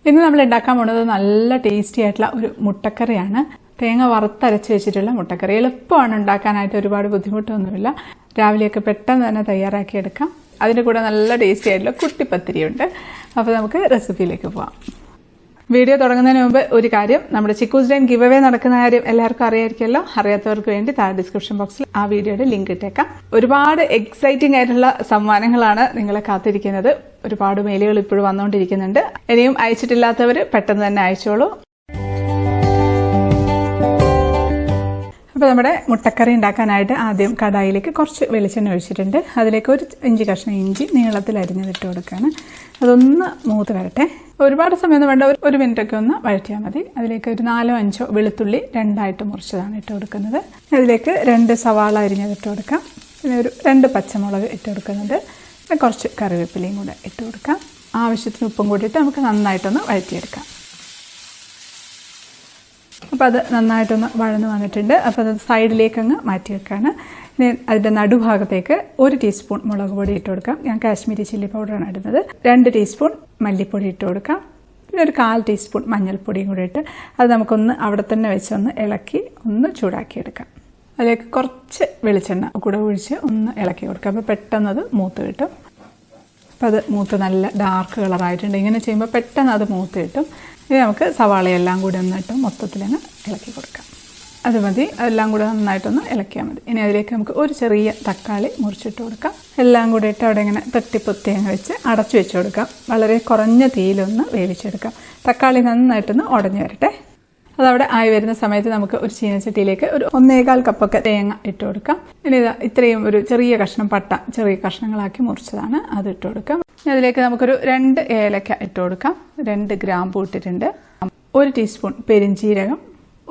ഇന്ന് നമ്മൾ ഉണ്ടാക്കാൻ പോകുന്നത് നല്ല ടേസ്റ്റി ആയിട്ടുള്ള ഒരു മുട്ടക്കറിയാണ്. തേങ്ങ വറുത്തരച്ച് വെച്ചിട്ടുള്ള മുട്ടക്കറി. എളുപ്പമാണ് ഉണ്ടാക്കാനായിട്ട്, ഒരുപാട് ബുദ്ധിമുട്ടൊന്നുമില്ല. രാവിലെയൊക്കെ പെട്ടെന്ന് തന്നെ തയ്യാറാക്കിയെടുക്കാം. അതിൻ്റെ കൂടെ നല്ല ടേസ്റ്റി ആയിട്ടുള്ള കുട്ടിപ്പത്തിരിയുണ്ട്. അപ്പോൾ നമുക്ക് റെസിപ്പിയിലേക്ക് പോവാം. വീഡിയോ തുടങ്ങുന്നതിന് മുമ്പ് ഒരു കാര്യം, നമ്മുടെ ചിക്കൂസ് ഡേ ഗിവ് അവേ നടക്കുന്ന കാര്യം എല്ലാവർക്കും അറിയായിരിക്കുമല്ലോ. അറിയാത്തവർക്ക് വേണ്ടി താഴെ ഡിസ്ക്രിപ്ഷൻ ബോക്സിൽ ആ വീഡിയോയുടെ ലിങ്ക് ഇട്ടേക്കാം. ഒരുപാട് എക്സൈറ്റിംഗ് ആയിട്ടുള്ള സമ്മാനങ്ങളാണ് നിങ്ങളെ കാത്തിരിക്കുന്നത്. ഒരുപാട് മെയിലുകൾ ഇപ്പോഴും വന്നുകൊണ്ടിരിക്കുന്നുണ്ട്. ഇനിയും അയച്ചിട്ടില്ലാത്തവർ പെട്ടെന്ന് തന്നെ അയച്ചോളൂ. അപ്പോൾ നമ്മുടെ മുട്ടക്കറി ഉണ്ടാക്കാനായിട്ട് ആദ്യം കടായിലേക്ക് കുറച്ച് വെളിച്ചെണ്ണ ഒഴിച്ചിട്ടുണ്ട്. അതിലേക്ക് ഒരു ഇഞ്ചി കഷ്ണം ഇഞ്ചി നീളത്തിൽ അരിഞ്ഞിട്ട് കൊടുക്കുകയാണ്. അതൊന്ന് മൂത്ത് വരട്ടെ. ഒരുപാട് സമയമൊന്നും വേണ്ട, ഒരു മിനിറ്റൊക്കെ ഒന്ന് വഴറ്റിയാൽ മതി. അതിലേക്ക് ഒരു 4-5 വെളുത്തുള്ളി രണ്ടായിട്ട് മുറിച്ചതാണ് ഇട്ട് കൊടുക്കുന്നത്. അതിലേക്ക് 2 സവാള അരിഞ്ഞതിട്ട് കൊടുക്കാം. പിന്നെ ഒരു 2 പച്ചമുളക് ഇട്ട് കൊടുക്കുന്നുണ്ട്. കുറച്ച് കറിവേപ്പിലയും കൂടെ ഇട്ട് കൊടുക്കാം. ആവശ്യത്തിന് ഉപ്പും കൂടിയിട്ട് നമുക്ക് നന്നായിട്ടൊന്ന് വഴറ്റിയെടുക്കാം. അപ്പോൾ അത് നന്നായിട്ടൊന്ന് വഴന്ന് വന്നിട്ടുണ്ട്. അപ്പോൾ അത് സൈഡിലേക്ക് അങ്ങ് മാറ്റി വെക്കുകയാണ്. ഇനി അതിൻ്റെ നടുഭാഗത്തേക്ക് 1 ടീസ്പൂൺ മുളക് പൊടി ഇട്ട് കൊടുക്കാം. ഞാൻ കാശ്മീരി ചില്ലി പൗഡറാണ് ഇടുന്നത്. 2 ടീസ്പൂൺ മല്ലിപ്പൊടി ഇട്ട് കൊടുക്കാം. പിന്നെ ഒരു 1/4 ടീസ്പൂൺ മഞ്ഞൾപ്പൊടിയും കൂടി ഇട്ട് അത് നമുക്കൊന്ന് അവിടെ തന്നെ വെച്ചൊന്ന് ഇളക്കി ഒന്ന് ചൂടാക്കിയെടുക്കാം. അതിലേക്ക് കുറച്ച് വെളിച്ചെണ്ണ കൂടെ ഒഴിച്ച് ഒന്ന് ഇളക്കി കൊടുക്കാം. അപ്പോൾ പെട്ടെന്ന് അത് മൂത്ത് കിട്ടും. അപ്പോൾ അത് മൂത്ത് നല്ല ഡാർക്ക് കളറായിട്ടുണ്ട്. ഇങ്ങനെ ചെയ്യുമ്പോൾ പെട്ടെന്ന് അത് മൂത്ത് കിട്ടും. ഇനി നമുക്ക് സവാളയെല്ലാം കൂടി ഒന്നിട്ട് മൊത്തത്തിലങ്ങ് ഇളക്കി കൊടുക്കാം. അത് മതി. അതെല്ലാം കൂടെ നന്നായിട്ടൊന്ന് ഇളക്കിയാൽ മതി. ഇനി അതിലേക്ക് നമുക്ക് ഒരു ചെറിയ തക്കാളി മുറിച്ചിട്ട് കൊടുക്കാം. എല്ലാം കൂടി ഇട്ട് അവിടെ ഇങ്ങനെ തട്ടിപ്പൊത്തി അങ്ങ് വെച്ച് അടച്ചു വെച്ച് കൊടുക്കാം. വളരെ കുറഞ്ഞ തീയിലൊന്ന് വേവിച്ചെടുക്കാം. തക്കാളി നന്നായിട്ടൊന്ന് ഉടഞ്ഞു വരട്ടെ. അതവിടെ ആയി വരുന്ന സമയത്ത് നമുക്ക് ഒരു ചീനച്ചട്ടിയിലേക്ക് ഒരു 1.25 കപ്പൊക്കെ തേങ്ങ ഇട്ട് കൊടുക്കാം. ഇനി ഇത്രയും ഒരു ചെറിയ കഷ്ണം പട്ട ചെറിയ കഷ്ണങ്ങളാക്കി മുറിച്ചതാണ്, അത് ഇട്ട് കൊടുക്കാം. അതിലേക്ക് നമുക്കൊരു 2 ഏലക്ക ഇട്ട് കൊടുക്കാം. 2 ഗ്രാമ്പൂ ഇട്ടിട്ടുണ്ട്. 1 ടീസ്പൂൺ പെരിഞ്ചീരകം,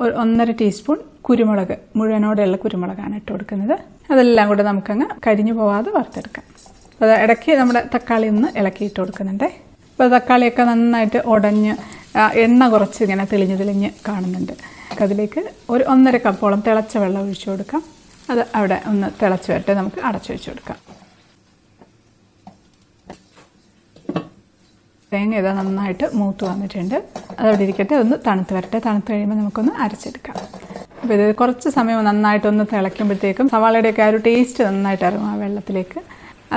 1.5 ടീസ്പൂൺ കുരുമുളക്, മുഴുവനോടെയുള്ള കുരുമുളകാണ് ഇട്ട് കൊടുക്കുന്നത്. അതെല്ലാം കൂടെ നമുക്കങ്ങ് കരിഞ്ഞു പോവാതെ വറുത്തെടുക്കാം. അത് ഇടയ്ക്ക് നമ്മുടെ തക്കാളി ഒന്ന് ഇളക്കിയിട്ട് കൊടുക്കുന്നുണ്ട്. അപ്പോൾ തക്കാളിയൊക്കെ നന്നായിട്ട് ഉടഞ്ഞ് എണ്ണ കുറച്ച് ഇങ്ങനെ തെളിഞ്ഞ് കാണുന്നുണ്ട്. അതിലേക്ക് ഒരു 1.5 കപ്പോളം തിളച്ച വെള്ളം ഒഴിച്ചു കൊടുക്കാം. അത് അവിടെ ഒന്ന് തിളച്ച് വരട്ടെ. നമുക്ക് അടച്ചു വെച്ച് കൊടുക്കാം. തേങ്ങ ഇതാ നന്നായിട്ട് മൂത്ത് വന്നിട്ടുണ്ട്. അതവിടെ ഇരിക്കട്ടെ. അതൊന്ന് തണുത്ത് വരട്ടെ. തണുത്ത് കഴിയുമ്പോൾ നമുക്കൊന്ന് അരച്ചെടുക്കാം. അപ്പോൾ ഇത് കുറച്ച് സമയം നന്നായിട്ടൊന്ന് തിളയ്ക്കുമ്പോഴത്തേക്കും സവാളയുടെയൊക്കെ ആ ഒരു ടേസ്റ്റ് നന്നായിട്ട് ഇറങ്ങും ആ വെള്ളത്തിലേക്ക്.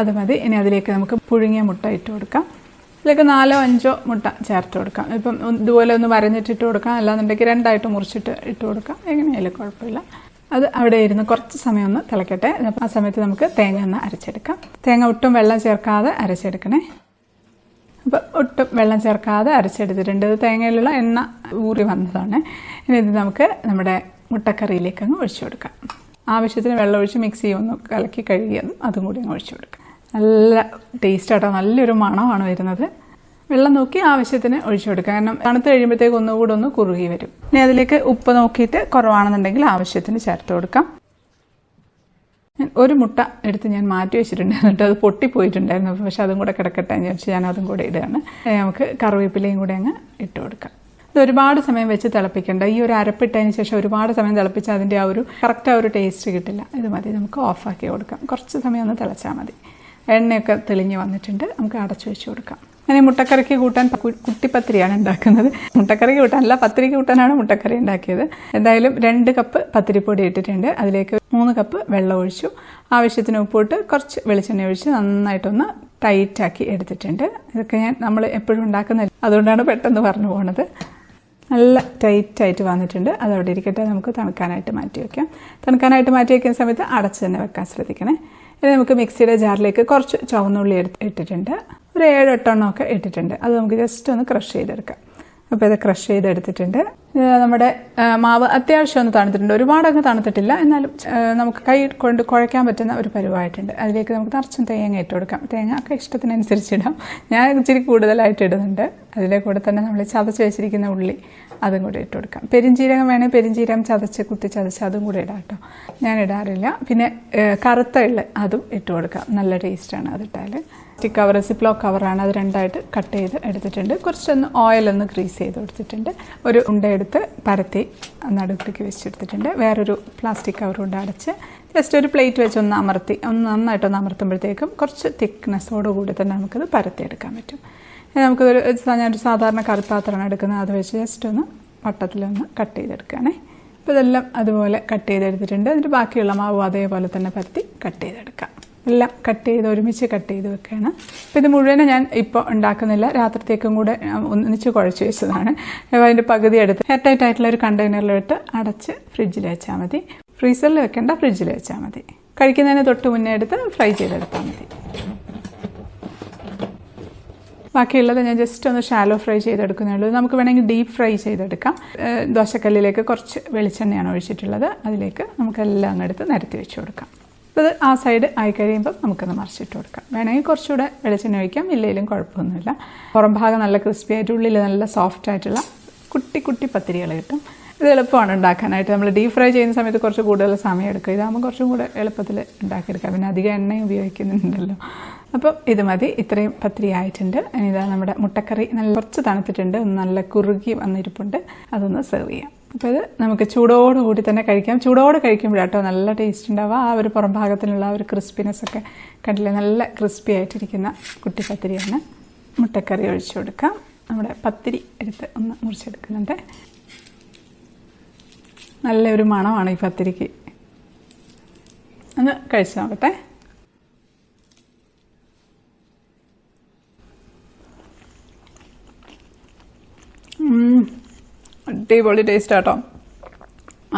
അത് മതി. ഇനി അതിലേക്ക് നമുക്ക് പുഴുങ്ങിയ മുട്ട ഇട്ട് കൊടുക്കാം. ഇതിലേക്ക് 4-5 മുട്ട ചേർത്ത് കൊടുക്കാം. ഇപ്പം ഇതുപോലെ ഒന്ന് വരഞ്ഞിട്ടിട്ട് കൊടുക്കാം. അല്ലാന്നുണ്ടെങ്കിൽ 2ആയിട്ട് മുറിച്ചിട്ട് ഇട്ട് കൊടുക്കാം. എങ്ങനെയായാലും കുഴപ്പമില്ല. അത് അവിടെ ഇരുന്ന് കുറച്ച് സമയം ഒന്ന് തിളക്കട്ടെ. ആ സമയത്ത് നമുക്ക് തേങ്ങ ഒന്ന് അരച്ചെടുക്കാം. തേങ്ങ ഒട്ടും വെള്ളം ചേർക്കാതെ അരച്ചെടുക്കണേ. അപ്പോൾ ഒട്ടും വെള്ളം ചേർക്കാതെ അരച്ചെടുത്തിട്ടുണ്ട്. ഇത് തേങ്ങയിലുള്ള എണ്ണ ഊറി വന്നതാണ്. ഇനി ഇത് നമുക്ക് നമ്മുടെ മുട്ടക്കറിയിലേക്ക് അങ്ങ് ഒഴിച്ചു കൊടുക്കാം. ആവശ്യത്തിന് വെള്ളം ഒഴിച്ച് മിക്സി ഒന്ന് കലക്കി കഴുകിയതും അതും കൂടി അങ്ങ് ഒഴിച്ചു കൊടുക്കാം. നല്ല ടേസ്റ്റാട്ടോ, നല്ലൊരു മണമാണ് വരുന്നത്. വെള്ളം നോക്കി ആവശ്യത്തിന് ഒഴിച്ചു കൊടുക്കുക. കാരണം തണുത്ത് കഴിയുമ്പോഴത്തേക്ക് ഒന്നുകൂടെ ഒന്ന് കുറുകി വരും. ഇനി അതിലേക്ക് ഉപ്പ് നോക്കിയിട്ട് കുറവാണെന്നുണ്ടെങ്കിൽ ആവശ്യത്തിന് ചേർത്ത് കൊടുക്കാം. ഒരു മുട്ട എടുത്ത് ഞാൻ മാറ്റി വെച്ചിട്ടുണ്ട്. എന്നിട്ട് അത് പൊട്ടിപ്പോയിട്ടുണ്ടായിരുന്നു. പക്ഷെ അതും കൂടെ കിടക്കട്ടെ എന്ന് വെച്ച് ഞാൻ അതും കൂടെ ഇടുകയാണ്. നമുക്ക് കറിവേപ്പിലയും കൂടെ അങ്ങ് ഇട്ട് കൊടുക്കാം. ഇത് ഒരുപാട് സമയം വെച്ച് തിളപ്പിക്കേണ്ട. ഈ ഒരു അരപ്പിട്ടതിന് ശേഷം ഒരുപാട് സമയം തിളപ്പിച്ചാൽ അതിൻ്റെ ആ ഒരു കറക്റ്റ് ആ ഒരു ടേസ്റ്റ് കിട്ടില്ല. ഇത് മതി. നമുക്ക് ഓഫാക്കി കൊടുക്കാം. കുറച്ച് സമയം ഒന്ന് തിളച്ചാൽ മതി. എണ്ണയൊക്കെ തെളിഞ്ഞ് വന്നിട്ടുണ്ട്. നമുക്ക് അടച്ചു വെച്ച് കൊടുക്കാം. ഞാൻ മുട്ടക്കറിക്ക് കൂട്ടാൻ കുട്ടിപ്പത്തിരിയാണ് ഉണ്ടാക്കുന്നത്. മുട്ടക്കറിക്ക് കൂട്ടാനല്ല, പത്തിരിക്ക് കൂട്ടാനാണ് മുട്ടക്കറി ഉണ്ടാക്കിയത്. എന്തായാലും 2 കപ്പ് പത്തിരിപ്പൊടി ഇട്ടിട്ടുണ്ട്. അതിലേക്ക് 3 കപ്പ് വെള്ളം ഒഴിച്ചു. ആവശ്യത്തിന് ഉപ്പിട്ട് കുറച്ച് വെളിച്ചെണ്ണ ഒഴിച്ച് നന്നായിട്ടൊന്ന് ടൈറ്റാക്കി എടുത്തിട്ടുണ്ട്. ഇതൊക്കെ നമ്മൾ എപ്പോഴും ഉണ്ടാക്കുന്നില്ല, അതുകൊണ്ടാണ് പെട്ടെന്ന് പറഞ്ഞു പോകുന്നത്. നല്ല ടൈറ്റായിട്ട് വന്നിട്ടുണ്ട്. അതവിടെ ഇരിക്കട്ടെ. നമുക്ക് തണുക്കാനായിട്ട് മാറ്റി വയ്ക്കാം. തണുക്കാനായിട്ട് മാറ്റി വയ്ക്കുന്ന സമയത്ത് അടച്ച് തന്നെ വെക്കാൻ ശ്രദ്ധിക്കണേ. ഇനി നമുക്ക് മിക്സിയുടെ ജാറിലേക്ക് കുറച്ച് ചുവന്നുള്ളി ഇട്ടിട്ടുണ്ട്. ഒരു 7-8 എണ്ണമൊക്കെ ഇട്ടിട്ടുണ്ട്. അത് നമുക്ക് ജസ്റ്റ് ഒന്ന് ക്രഷ് ചെയ്തെടുക്കാം. അപ്പോൾ ഇത് ക്രഷ് ചെയ്തെടുത്തിട്ടുണ്ട്. നമ്മുടെ മാവ് അത്യാവശ്യം ഒന്ന് തണുത്തിട്ടുണ്ട്. ഒരുപാടൊക്കെ തണുത്തിട്ടില്ല, എന്നാലും നമുക്ക് കൈ കൊണ്ട് കുഴയ്ക്കാൻ പറ്റുന്ന ഒരു പരുവായിട്ടുണ്ട്. അതിലേക്ക് നമുക്ക് നിറച്ചും തേങ്ങ ഇട്ട് കൊടുക്കാം. തേങ്ങ ഒക്കെ ഇഷ്ടത്തിനനുസരിച്ച് ഇടാം. ഞാൻ ഇച്ചിരി കൂടുതലായിട്ട് ഇടുന്നുണ്ട്. അതിലെ കൂടെ തന്നെ നമ്മൾ ചതച്ച് വെച്ചിരിക്കുന്ന ഉള്ളി അതും കൂടെ ഇട്ട് കൊടുക്കാം. പെരിഞ്ചീരകം വേണേൽ പെരിഞ്ചീരകം കുത്തി ചതച്ച് അതും കൂടെ ഇടാം കേട്ടോ. ഞാൻ ഇടാറില്ല. പിന്നെ കറുത്ത എള്ള് അതും ഇട്ട് കൊടുക്കാം. നല്ല ടേസ്റ്റാണ് അതിട്ടാൽ. Plastic cover, സിപ്ലോ കവറാണ്. അത് 2ആയിട്ട് കട്ട് ചെയ്ത് എടുത്തിട്ടുണ്ട്. കുറച്ചൊന്ന് ഓയിലൊന്ന് ഗ്രീസ് ചെയ്ത് കൊടുത്തിട്ടുണ്ട്. ഒരു ഉണ്ടയെടുത്ത് പരത്തി നടുക്കിലേക്ക് വെച്ചെടുത്തിട്ടുണ്ട്. വേറൊരു പ്ലാസ്റ്റിക് കവർ കൊണ്ട് അടച്ച് ജസ്റ്റ് ഒരു പ്ലേറ്റ് വെച്ച് ഒന്ന് നന്നായിട്ടൊന്ന് അമർത്തുമ്പോഴത്തേക്കും കുറച്ച് തിക്നെസ്സോടുകൂടി തന്നെ നമുക്കത് പരത്തിയെടുക്കാൻ പറ്റും. നമുക്കൊരു ഞാനൊരു സാധാരണ കറിപ്പാത്രമാണ് എടുക്കുന്നത്, അത് വെച്ച് ജസ്റ്റ് ഒന്ന് വട്ടത്തിലൊന്ന് കട്ട് ചെയ്തെടുക്കുകയാണേ. അപ്പോൾ ഇതെല്ലാം അതുപോലെ കട്ട് ചെയ്തെടുത്തിട്ടുണ്ട്. എന്നിട്ട് ബാക്കിയുള്ള മാവ് അതേപോലെ തന്നെ പരത്തി കട്ട് ചെയ്തെടുക്കാം. എല്ലാം കട്ട് ചെയ്ത് ഒരുമിച്ച് കട്ട് ചെയ്ത് വെക്കുകയാണ്. അപ്പോൾ ഇത് മുഴുവനും ഞാൻ ഇപ്പോൾ ഉണ്ടാക്കുന്നില്ല, രാത്രിത്തേക്കും കൂടെ ഒന്നിച്ച് കുഴച്ച് വെച്ചതാണ്. അപ്പോൾ അതിൻ്റെ പകുതി എടുത്ത് എയർ ടൈറ്റ് ആയിട്ടുള്ള ഒരു കണ്ടെയ്നറിലിട്ട് അടച്ച് ഫ്രിഡ്ജിൽ വെച്ചാൽ മതി. ഫ്രീസറിൽ വെക്കേണ്ട, ഫ്രിഡ്ജിൽ വെച്ചാൽ മതി. കഴിക്കുന്നതിന് തൊട്ട് മുന്നേ എടുത്ത് ഫ്രൈ ചെയ്തെടുത്താൽ മതി. ബാക്കിയുള്ളത് ഞാൻ ജസ്റ്റ് ഒന്ന് ഷാലോ ഫ്രൈ ചെയ്തെടുക്കുന്നേ ഉള്ളൂ. നമുക്ക് വേണമെങ്കിൽ ഡീപ്പ് ഫ്രൈ ചെയ്തെടുക്കാം. ദോശക്കല്ലിലേക്ക് കുറച്ച് വെളിച്ചെണ്ണയാണ് ഒഴിച്ചിട്ടുള്ളത്, അതിലേക്ക് നമുക്കെല്ലാം അങ്ങെടുത്ത് നിരത്തി വെച്ച് കൊടുക്കാം. അപ്പോൾ അത് ആ സൈഡ് ആയി കഴിയുമ്പോൾ നമുക്കൊന്ന് മറിച്ചിട്ട് കൊടുക്കാം. വേണമെങ്കിൽ കുറച്ചുകൂടെ വെളിച്ചെണ്ണ ഒഴിക്കാം, ഇല്ലെങ്കിലും കുഴപ്പമൊന്നുമില്ല. പുറം ഭാഗം നല്ല ക്രിസ്പി ആയിട്ട് ഉള്ളിൽ നല്ല സോഫ്റ്റ് ആയിട്ടുള്ള കുട്ടി കുട്ടി പത്തിരികൾ കിട്ടും. ഇത് എളുപ്പമാണ് ഉണ്ടാക്കാനായിട്ട്. നമ്മൾ ഡീപ് ഫ്രൈ ചെയ്യുന്ന സമയത്ത് കുറച്ച് കൂടുതൽ സമയം എടുക്കും. ഇതാകുമ്പോൾ കുറച്ചും കൂടെ എളുപ്പത്തിൽ ഉണ്ടാക്കിയെടുക്കാം. പിന്നെ അധികം എണ്ണ ഉപയോഗിക്കുന്നുണ്ടല്ലോ. അപ്പോൾ ഇത് മതി. ഇത്രയും പത്തിരി ആയിട്ടുണ്ട്. ഇനി ഇതാ നമ്മുടെ മുട്ടക്കറി നല്ല കുറച്ച് തണുത്തിട്ടുണ്ട്, ഒന്ന് നല്ല കുറുകി വന്നിരിപ്പുണ്ട്. അതൊന്ന് സെർവ് ചെയ്യാം. അപ്പോൾ ഇത് നമുക്ക് ചൂടോടുകൂടി തന്നെ കഴിക്കാം. ചൂടോടെ കഴിക്കുമ്പോഴാട്ടോ നല്ല ടേസ്റ്റ് ഉണ്ടാവുക. ആ ഒരു പുറം ഭാഗത്തിലുള്ള ആ ഒരു ക്രിസ്പിനെസ് ഒക്കെ കണ്ടില്ലേ, നല്ല ക്രിസ്പി ആയിട്ടിരിക്കുന്ന കുട്ടി പത്തിരിയാണ്. മുട്ടക്കറി ഒഴിച്ചു കൊടുക്കാം. നമ്മുടെ പത്തിരി എടുത്ത് ഒന്ന് മുറിച്ചെടുക്കുന്നുണ്ട്. നല്ലൊരു മണമാണ് ഈ പത്തിരിക്ക്. ഒന്ന് കഴിച്ചു നോക്കട്ടെ. അടിപൊളി ടേസ്റ്റ് ആട്ടോ.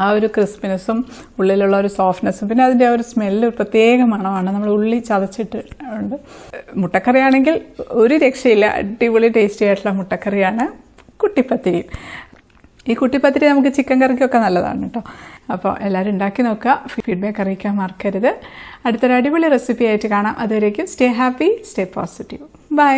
ആ ഒരു ക്രിസ്പിനെസ്സും ഉള്ളിലുള്ള ഒരു സോഫ്റ്റ്നെസ്സും പിന്നെ അതിൻ്റെ ആ ഒരു സ്മെല്ല് പ്രത്യേക മണമാണ്. നമ്മൾ ഉള്ളി ചതച്ചിട്ടുണ്ട്. മുട്ടക്കറിയാണെങ്കിൽ ഒരു രക്ഷയില്ല, അടിപൊളി ടേസ്റ്റി ആയിട്ടുള്ള മുട്ടക്കറിയാണ് കുട്ടിപ്പത്തിരി. ഈ കുട്ടിപ്പത്തിരി നമുക്ക് ചിക്കൻ കറിക്കൊക്കെ നല്ലതാണ് കേട്ടോ. അപ്പോൾ എല്ലാവരും ഉണ്ടാക്കി നോക്കുക, ഫീഡ്ബാക്ക് അറിയിക്കാൻ മറക്കരുത്. അടുത്തൊരു അടിപൊളി റെസിപ്പി ആയിട്ട് കാണാം. അതുവരേക്കും stay happy, stay positive. By.